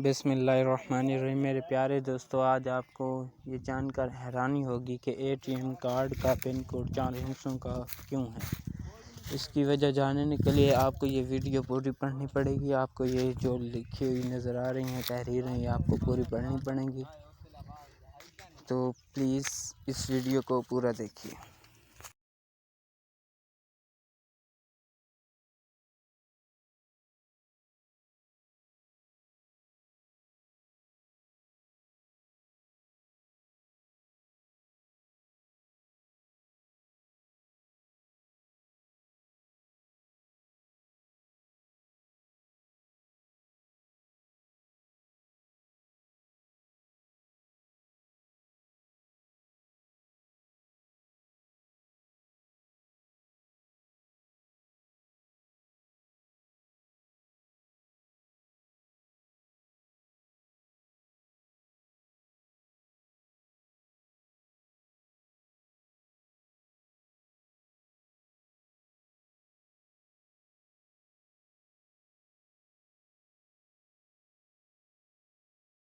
بسم اللہ الرحمن الرحیم۔ میرے پیارے دوستو، آج آپ کو یہ جان کر حیرانی ہوگی کہ ATM کارڈ کا پن کوڈ 4 ہندسوں کا کیوں ہے۔ اس کی وجہ جاننے کے لیے آپ کو یہ ویڈیو پوری پڑھنی پڑے گی۔ آپ کو یہ جو لکھی ہوئی نظر آ رہی ہیں تحریریں، یہ آپ کو پوری پڑھنی پڑیں گی، تو پلیز اس ویڈیو کو پورا دیکھیے۔